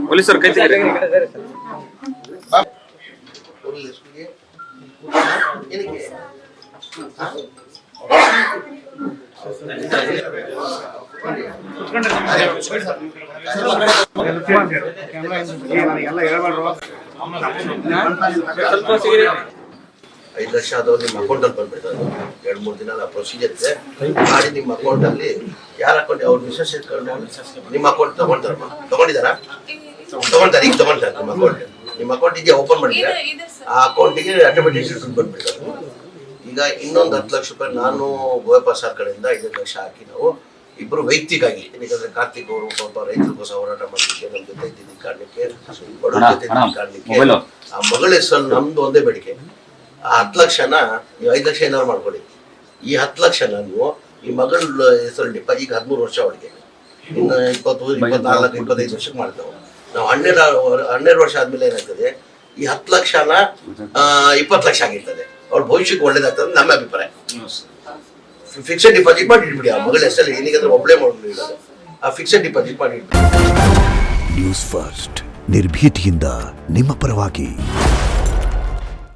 ಪೊಲೀಸರು ಕೈ ತೆಗೀರಿ. $5 ಲಕ್ಷ ಆದವ್ರು ನಿಮ್ಮ ಅಕೌಂಟಲ್ಲಿ ಬಂದ್ಬಿಡ್ತಾರೆ. 2-3 ದಿನ ಪ್ರೊಸೀಜರ್ ಇದೆ ಮಾಡಿ ನಿಮ್ಮ ಅಕೌಂಟಲ್ಲಿ ಯಾರ ಅಕೌಂಟ್ ಅವ್ರ ಮಿಸಸ್ ನಿಮ್ಮ ಅಕೌಂಟ್ ತಗೊಂಡಿದ್ದಾರಾ? ತಗೊಂತಾರೆ, ಈಗ ತಗೊಂತಾರೆ. ನಿಮ್ಮ ಅಕೌಂಟ್ ಇದೆಯಾ? ಓಪನ್ ಮಾಡಿದ್ರೆ ಆ ಅಕೌಂಟಿಗೆ ಆಟೋಮೆಟಿಕ್ ದುಡ್ಡು ಬಂದ್ಬಿಡ್ತಾರೆ. ಈಗ ಇನ್ನೊಂದು 10 ಲಕ್ಷ ರೂಪಾಯಿ ನಾನು ಗೋಯಪ್ಪ ಸರ್ ಕಡೆಯಿಂದ 5 ಲಕ್ಷ ಹಾಕಿ ನಾವು ಇಬ್ಬರು ವೈಯಕ್ತಿಕವಾಗಿ, ಯಾಕಂದ್ರೆ ಕಾರ್ತಿಕ್ ಅವರು ಪಾಪ ರೈತರಿಗೋಸ್ಕರ ಹೋರಾಟ ಮಾಡಲಿಕ್ಕೆ ನಮ್ಮ ಜೊತೆ ಇದ್ದೀನಿ ಕಾರಣಕ್ಕೆ, ಬಡವ್ರ ಜೊತೆ ಕಾರಣಕ್ಕೆ ಆ ಮಗಳ ಹೆಸರಲ್ಲಿ ನಮ್ದು ಒಂದೇ ಬೇಡಿಕೆ, ಆ 10 ಲಕ್ಷನ ನೀವು 5 ಲಕ್ಷ ಏನಾದ್ರು ಮಾಡ್ಕೊಡಿ. ಈ 10 ಲಕ್ಷನ ನೀವು ಈ ಮಗಳ ಹೆಸರಲ್ಲಿ ಈಗ 13 ವರ್ಷ ಅವಳಿಗೆ, ಇನ್ನು 20, 24, 25 ವರ್ಷಕ್ಕೆ ಮಾಡ್ತಾವೆ. ನಾವು 12 ವರ್ಷ ಆದ್ಮೇಲೆ ಏನಾಗ್ತದೆ, ಈ 10 ಲಕ್ಷನ 20 ಲಕ್ಷ ಆಗಿರ್ತದೆ. ಅವ್ರ ಭವಿಷ್ಯಕ್ಕೆ ಒಳ್ಳೇದಾಗ್ತದೆ ನಮ್ಮ ಅಭಿಪ್ರಾಯ. ಫಿಕ್ಸೆಡ್ ಡಿಪಾಸಿಟ್ ಮಾಡಿ ಇಟ್ಬಿಡಿ ಆ ಮಗಳ ಹೆಸರಲ್ಲಿ. ಏನಕ್ಕೆ ಒಬ್ಬಳೇ ಮಾಡ್ಬಿಡಿ, ಆ ಫಿಕ್ಸೆಡ್ ಡಿಪಾಸಿಟ್ ಮಾಡಿ ಇಟ್ಬಿಡಿ. ನ್ಯೂಸ್ ಫಸ್ಟ್, ನಿರ್ಭೀತಿಯಿಂದ ನಿಮ್ಮ ಪರವಾಗಿ.